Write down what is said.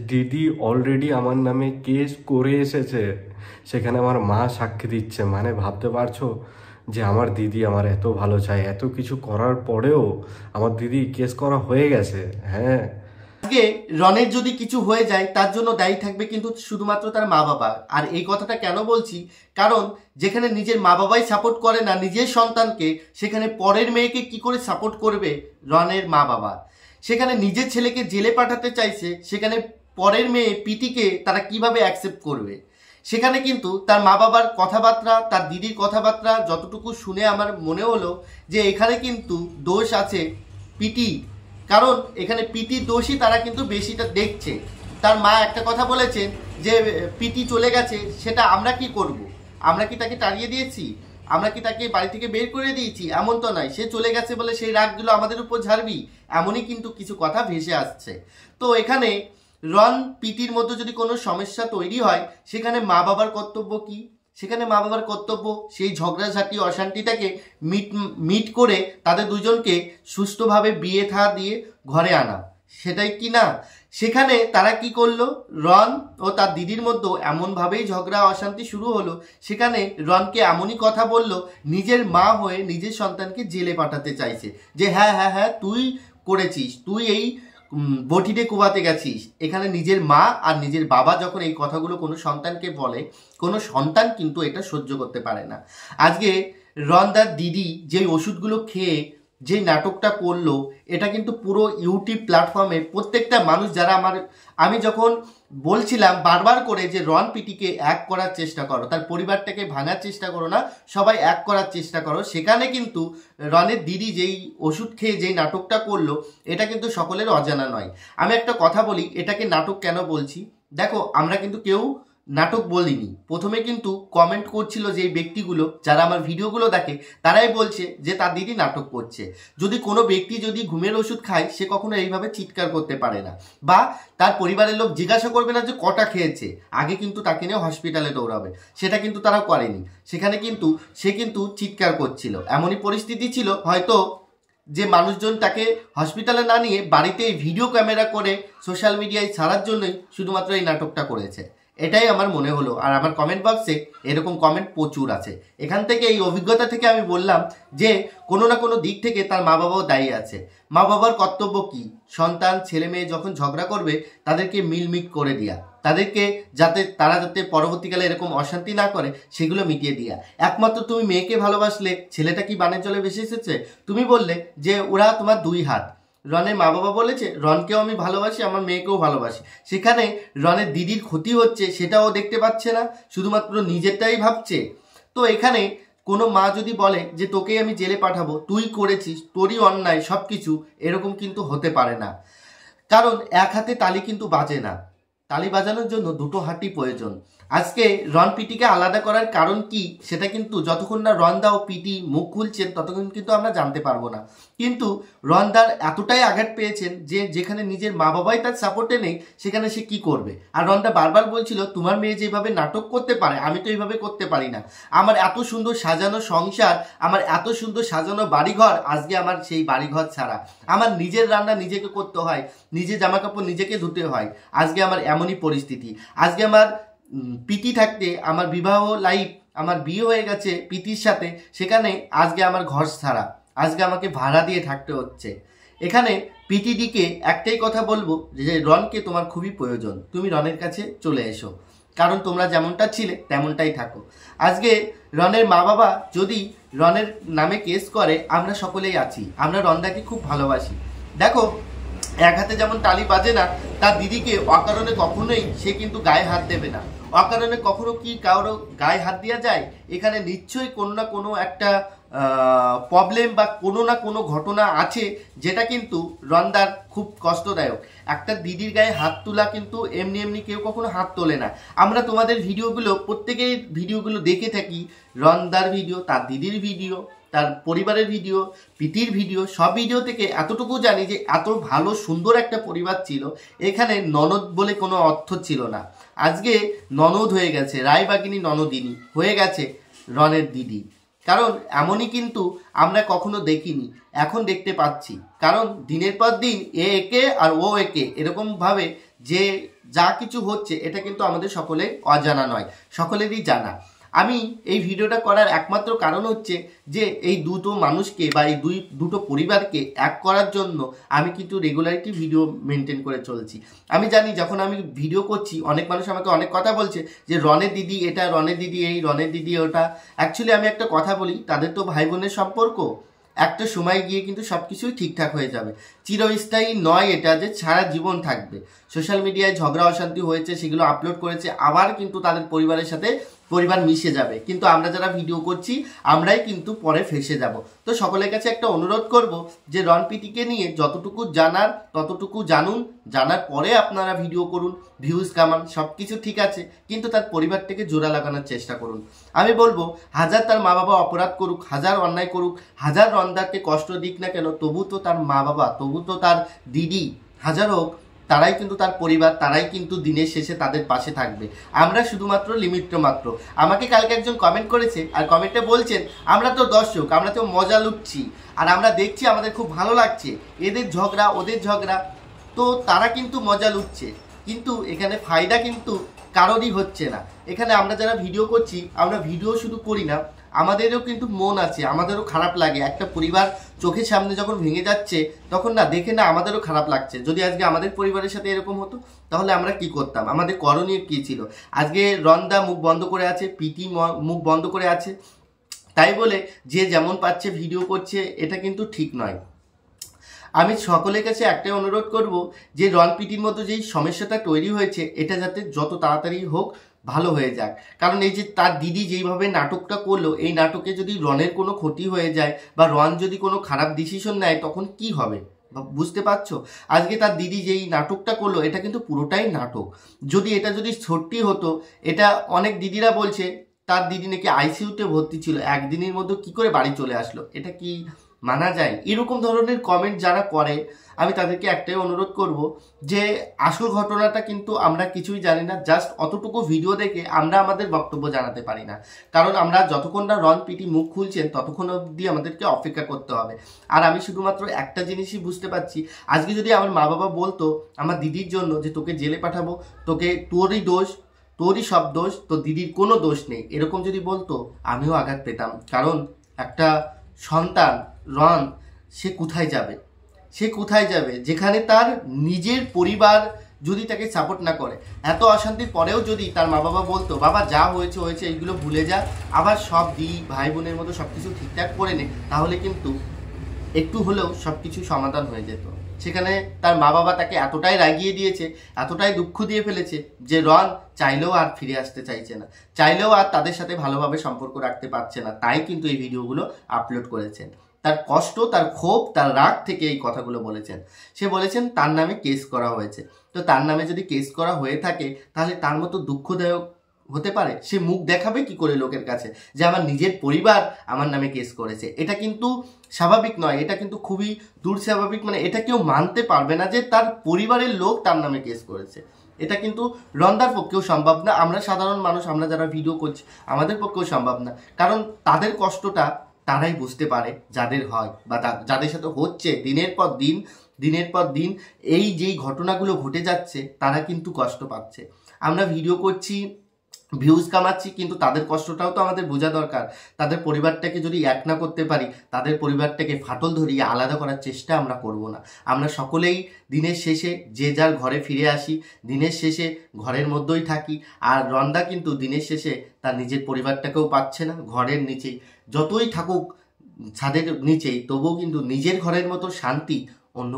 দিদি অলরেডি আমার নামে কেস করে এসেছে, সেখানে আমার মা সাক্ষী দিচ্ছে। মানে ভাবতে পারছো যে আমার দিদি আমার এত ভালো চায়, এত কিছু করার পরেও আমার দিদি কেস করা হয়ে গেছে। হ্যাঁ, আজকে রনের যদি কিছু হয়ে যায় তার জন্য দায়ী থাকবে কিন্তু শুধুমাত্র তার মা বাবা। আর এই কথাটা কেন বলছি, কারণ যেখানে নিজের মা বাবাই সাপোর্ট করে না নিজের সন্তানকে, সেখানে পরের মেয়েকে কি করে সাপোর্ট করবে রনের মা বাবা। সেখানে নিজের ছেলেকে জেলে পাঠাতে চাইছে, সেখানে পরের মেয়ে পিটিকে তারা কিভাবে অ্যাকসেপ্ট করবে। সেখানে কিন্তু তার মা বাবার কথাবার্তা, তার দিদির কথাবার্তা যতটুকু শুনে আমার মনে হলো যে এখানে কিন্তু দোষ আছে পিটি। কারণ এখানে পিটির দোষই তারা কিন্তু বেশিটা দেখছে। তার মা একটা কথা বলেছেন যে পিটি চলে গেছে, সেটা আমরা কি করব? আমরা কি তাকে তাড়িয়ে দিয়েছি? আমরা কি তাকে বাড়ি থেকে বের করে দিয়েছি? এমন তো নয়। সে চলে গেছে বলে সেই রাগগুলো আমাদের উপর ঝাড়বি, এমনই কিন্তু কিছু কথা ভেসে আসছে। তো এখানে রন পিটির মধ্যে যদি কোনো সমস্যা তৈরি হয়, সেখানে মা বাবার কর্তব্য কি? সেখানে মা বাবার কর্তব্য সেই ঝগড়াঝাটি অশান্তিটাকে মিট করে তাদের দুজনকে সুষ্ঠুভাবে বিয়ে থা দিয়ে ঘরে আনা, সেটাই কি না? সেখানে তারা কি করলো, রন ও তার দিদির মধ্যে এমনভাবেই ঝগড়া অশান্তি শুরু হলো। সেখানে রনকে এমনই কথা বলল, নিজের মা হয়ে নিজের সন্তানকে জেলে পাঠাতে চাইছে যে হ্যাঁ হ্যাঁ হ্যাঁ তুই করেছিস, তুই এই বটিতে কুবাতে গেছিস। এখানে নিজের মা আর নিজের বাবা যখন এই কথাগুলো কোনো সন্তানকে বলে, কোনো সন্তান কিন্তু এটা সহ্য করতে পারে না। আজকে রনদার দিদি যে ওষুধগুলো খেয়ে যে নাটকটা করলো, এটা কিন্তু পুরো ইউটিউব প্ল্যাটফর্মে প্রত্যেকটা মানুষ যারা আমি যখন বলছিলাম বারবার করে যে রন পিটিকে এক করার চেষ্টা করো, তার পরিবারটাকে ভাঙার চেষ্টা করো না, সবাই এক করার চেষ্টা করো, সেখানে কিন্তু রনের দিদি যেই ওষুধ খেয়ে যেই নাটকটা করলো, এটা কিন্তু সকলের অজানা নয়। আমি একটা কথা বলি, এটাকে নাটক কেন বলছি। দেখো, আমরা কিন্তু কেউ নাটক বলিনি। প্রথমে কিন্তু কমেন্ট করছিল যে ব্যক্তিগুলো যারা আমার ভিডিওগুলো দেখে, তারাই বলছে যে তার দিদি নাটক করছে। যদি কোনো ব্যক্তি যদি ঘুমের ওষুধ খায়, সে কখনো এইভাবে চিৎকার করতে পারে না, বা তার পরিবারের লোক জিজ্ঞাসা করবে না যে কটা খেয়েছে, আগে কিন্তু তাকে নিয়ে হসপিটালে দৌড়াবে। সেটা কিন্তু তারা করেনি। সেখানে কিন্তু সে কিন্তু চিৎকার করছিল। এমনই পরিস্থিতি ছিল হয়তো যে মানুষজন তাকে হসপিটালে না নিয়ে বাড়িতেই ভিডিও ক্যামেরা করে সোশ্যাল মিডিয়ায় ছাড়ার জন্যই শুধুমাত্র এই নাটকটা করেছে। এটাই আমার মনে হলো। আর আমার কমেন্ট বক্সে এরকম কমেন্ট প্রচুর আছে। এখান থেকে এই অভিজ্ঞতা থেকে আমি বললাম যে কোনো না কোনো দিক থেকে তার মা বাবাও দায়ী আছে। মা বাবার কর্তব্য কি? সন্তান ছেলে মেয়ে যখন ঝগড়া করবে, তাদেরকে মিলমিট করে দেওয়া, তাদেরকে যাতে পরবর্তীকালে এরকম অশান্তি না করে, সেগুলো মিটিয়ে দেওয়া। একমাত্র তুমি মেয়েকে ভালোবাসলে, ছেলেটা কি বানের জলে ভেসে এসেছে? তুমি বললে যে ওরা তোমার দুই হাত। রনের মা বাবা বলেছে রনকেও আমি ভালোবাসি, আমার মেয়েকেও ভালোবাসি। সেখানে রনের দিদির ক্ষতি হচ্ছে, সেটাও দেখতে পাচ্ছে না, শুধুমাত্র নিজেরটাই ভাবছে। তো এখানে কোনো মা যদি বলে যে তোকেই আমি জেলে পাঠাবো, তুই করেছিস, তোরই অন্যায় সব কিছু, এরকম কিন্তু হতে পারে না। কারণ এক হাতে তালি কিন্তু বাজে না, তালি বাজানোর জন্য দুটো হাতই প্রয়োজন। আজকে রন পিটিকে আলাদা করার কারণ কি, সেটা কিন্তু যতক্ষণ না রনদা ও পিটি মুখ খুলছেন ততক্ষণ কিন্তু আমরা জানতে পারবো না। কিন্তু রনদার এতটাই আঘাত পেয়েছেন যে যেখানে নিজের মা বাবাই তার সাপোর্টে নেই, সেখানে সে কি করবে। আর রনদা বারবার বলছিল তোমার মেয়ে যেভাবে নাটক করতে পারে, আমি তো এইভাবে করতে পারি না। আমার এত সুন্দর সাজানো সংসার, আমার এত সুন্দর সাজানো বাড়িঘর, আজকে আমার সেই বাড়িঘর ছাড়া, আমার নিজের রান্না নিজেকে করতে হয়, নিজের জামাকাপড় নিজেকে ধুতে হয়। আজকে আমার এমনই পরিস্থিতি। আজকে আমার পিটি থাকতে আমার বিবাহ লাইফ, আমার বিয়ে হয়ে গেছে পিটির সাথে, সেখানে আজকে আমার ঘর ছাড়া, আজকে আমাকে ভাড়া দিয়ে থাকতে হচ্ছে। এখানে পিটিডিকে একটাই কথা বলবো যে রনকে তোমার খুবই প্রয়োজন, তুমি রনের কাছে চলে এসো, কারণ তোমরা যেমনটা ছিলে তেমনটাই থাকো। আজকে রনের মা বাবা যদি রনের নামে কেস করে, আমরা সকলেই আছি, আমরা রনদাকে খুব ভালোবাসি। দেখো, এক হাতে যেমন তালি বাজে না, তার দিদিকে অকারণে কখনোই সে কিন্তু গায়ে হাত দেবে না। অকারণে কখনো কি কারো গায়ে হাত দেওয়া যায়? এখানে নিশ্চয়ই কোনো না কোনো একটা প্রবলেম বা কোনো না কোনো ঘটনা আছে, যেটা কিন্তু রনদার খুব কষ্টদায়ক। একটা দিদির গায়ে হাত তোলা কিন্তু এমনি এমনি কেউ কখনো হাত তোলে না। আমরা তোমাদের ভিডিওগুলো, প্রত্যেকের ভিডিওগুলো দেখে থাকি, রনদার ভিডিও, তার দিদির ভিডিও, তার পরিবারের ভিডিও, পিটির ভিডিও, সব ভিডিও থেকে এতটুকু জানি যে এত ভালো সুন্দর একটা পরিবার ছিল। এখানে ননদ বলে কোনো অর্থ ছিল না। আজকে ননদ হয়ে গেছে, রায়বাগিনী ননদিনী হয়ে গেছে রনের দিদি। কারণ এমনই কিন্তু আমরা কখনো দেখিনি, এখন দেখতে পাচ্ছি। কারণ দিনের পর দিন এ একে আর ও একে এরকমভাবে যে যা কিছু হচ্ছে এটা কিন্তু আমাদের সকলের অজানা নয়, সকলেরই জানা। আমি এই ভিডিওটা করার একমাত্র কারণ হচ্ছে যে এই দুটো মানুষকে বা এই দুটো পরিবারকে এক করার জন্য আমি কিন্তু রেগুলারিটি ভিডিও মেনটেন করে চলছি। আমি জানি যখন আমি ভিডিও করছি অনেক মানুষ আমাকে অনেক কথা বলছে যে রনের দিদি এটা, রনের দিদি এই, রনের দিদি ওটা। অ্যাকচুয়ালি আমি একটা কথা বলি, তাদের তো ভাই বোনের সম্পর্ক, একটা সময় গিয়ে কিন্তু সব কিছুই ঠিকঠাক হয়ে যাবে। চিরস্থায়ী নয় এটা যে সারা জীবন থাকবে। সোশ্যাল মিডিয়ায় ঝগড়া অশান্তি হয়েছে, সেগুলো আপলোড করেছে, আবার কিন্তু তাদের পরিবারের সাথে পরিবার মিশে যাবে, কিন্তু আমরা যারা ভিডিও করছি আমরাই কিন্তু পরে ফেসে যাব। তো সকলের কাছে একটা অনুরোধ করব যে রনপিটিকে নিয়ে যতটুকু জানার ততটুকু জানুন, জানার পরে আপনারা ভিডিও করুন, ভিউজ কামান, সব কিছু ঠিক আছে, কিন্তু তার পরিবারটাকে জোড়া লাগানোর চেষ্টা করুন। আমি বলবো হাজার তার মা বাবা অপরাধ করুক, হাজার অন্যায় করুক, হাজার রনদাকে কষ্ট দিক না কেন, তবু তো তার মা বাবা, তবু তো তার দিদি, হাজার হোক, তারাই কিন্তু তার পরিবার, তারাই কিন্তু দিনের শেষে তাদের পাশে থাকবে। আমরা শুধুমাত্র লিমিট মাত্র। আমাকে কালকে একজন কমেন্ট করেছে, আর কমেন্টে বলছেন আমরা তো দর্শক, আমরা তো মজা লুটছি আর আমরা দেখছি, আমাদের খুব ভালো লাগছে, এদের ঝগড়া ওদের ঝগড়া, তো তারা কিন্তু মজা লুটছে, কিন্তু এখানে ফায়দা কিন্তু কারোরই হচ্ছে না। এখানে আমরা যারা ভিডিও করছি, আমরা ভিডিও শুধু করি না, আমাদেরও কিন্তু মন আছে, আমাদেরও খারাপ লাগে। একটা পরিবার চোখের সামনে যখন ভেঙে যাচ্ছে তখন না দেখে না আমাদেরও খারাপ লাগছে। যদি আজকে আমাদের পরিবারের সাথে এরকম হতো তাহলে আমরা কি করতাম, আমাদের করণীয় কী ছিল? আজকে রনদা মুখ বন্ধ করে আছে, পিটি মুখ বন্ধ করে আছে, তাই বলে যে যেমন পাচ্ছে ভিডিও করছে, এটা কিন্তু ঠিক নয়। আমি সকলের কাছে একটাই অনুরোধ করব যে রনপিটির মতো যেই সমস্যাটা তৈরি হয়েছে এটা যাতে যত তাড়াতাড়ি হোক ভালো হয়ে যাক। কারণ এই যে তার দিদি যেইভাবে নাটকটা করলো, এই নাটকে যদি রনের কোনো ক্ষতি হয়ে যায় বা রন যদি কোনো খারাপ ডিসিশন নেয় তখন কি হবে বুঝতে পারছো? আজকে তার দিদি যেই নাটকটা করলো এটা কিন্তু পুরোটাই নাটক। যদি এটা যদি সত্যি হতো, এটা অনেক দিদিরা বলছে তার দিদি নাকি আইসিইউতে ভর্তি ছিল, একদিনের মধ্যে কি করে বাড়ি চলে আসলো, এটা কি মানা যায়? এরকম ধরনের কমেন্ট যারা করে আমি তাদেরকে একটাই অনুরোধ করব যে আসল ঘটনাটা কিন্তু আমরা কিছুই জানি না, জাস্ট অতটুকু ভিডিও দেখে আমরা আমাদের বক্তব্য জানাতে পারি না। কারণ আমরা যতক্ষণ না রনপিটি মুখ খুলছেন ততক্ষণ অবধি আমাদেরকে অপেক্ষা করতে হবে। আর আমি শুধুমাত্র একটা জিনিসই বুঝতে পারছি, আজকে যদি আমার মা বাবা বলতো আমার দিদির জন্য যে তোকে জেলে পাঠাবো, তোকে তোরই দোষ, তোরই সব দোষ, তোর দিদির কোনো দোষ নেই, এরকম যদি বলতো আমিও আঘাত পেতাম। কারণ একটা সন্তান রন, সে কোথায় যাবে? সে কোথায় যাবে যেখানে তার নিজের পরিবার যদি তাকে সাপোর্ট না করে? এত অশান্তির পরেও যদি তার মা বাবা বলতো বাবা যা হয়েছে হয়েছে, এইগুলো ভুলে যা, আবার সব ভাই বোনের মতো সব কিছু ঠিকঠাক করে নে, তাহলে কিন্তু একটু হলেও সব কিছু সমাধান হয়ে যেত। সেখানে তার মা বাবা তাকে এতটাই রাগিয়ে দিয়েছে, এতটাই দুঃখ দিয়ে ফেলেছে যে রন চাইলেও আর ফিরে আসতে চাইছে না, চাইলেও আর তাদের সাথে ভালোভাবে সম্পর্ক রাখতে পারছে না। তাই কিন্তু এই ভিডিওগুলো আপলোড করেছেন। তার কষ্ট, তার ক্ষোভ, তার রাগ থেকে এই কথাগুলো বলেছেন। সে বলেছেন তার নামে কেস করা হয়েছে। তো তার নামে যদি কেস করা হয়ে থাকে তাহলে তার মতো দুঃখদায়ক হতে পারে? সে মুখ দেখাবে কি করে লোকের কাছে যে আমার নিজের পরিবার আমার নামে কেস করেছে? এটা কিন্তু স্বাভাবিক নয়, এটা কিন্তু খুবই দুঃস্বাভাবিক। মানে এটা কেউ মানতে পারবে না যে তার পরিবারের লোক তার নামে কেস করেছে। এটা কিন্তু রনদার পক্ষেও সম্ভব না, আমরা সাধারণ মানুষ, আমরা যারা ভিডিও করছি আমাদের পক্ষেও সম্ভব না। কারণ তাদের কষ্টটা তারাই বুঝতে পারে যাদের হয় বা যাদের সাথে হচ্ছে দিনের পর দিন এই যেই ঘটনাগুলো ঘটে যাচ্ছে, তারা কিন্তু কষ্ট পাচ্ছে। আমরা ভিডিও করছি, ভিউজ কামাচ্ছি, কিন্তু তাদের কষ্টটাও তো আমাদের বোঝা দরকার। তাদের পরিবারটাকে যদি এক না করতে পারি, তাদের পরিবারটাকে ফাটল ধরিয়ে আলাদা করার চেষ্টা আমরা করব না। আমরা সকলেই দিনের শেষে যে যার ঘরে ফিরে আসি, দিনের শেষে ঘরের মধ্যেই থাকি। আর রনদা কিন্তু দিনের শেষে তার নিজের পরিবারটাকেও পাচ্ছে না, ঘরের নিচেই যতই থাকুক ছাদের নিচেই, তবুও কিন্তু নিজের ঘরের মতো শান্তি অন্য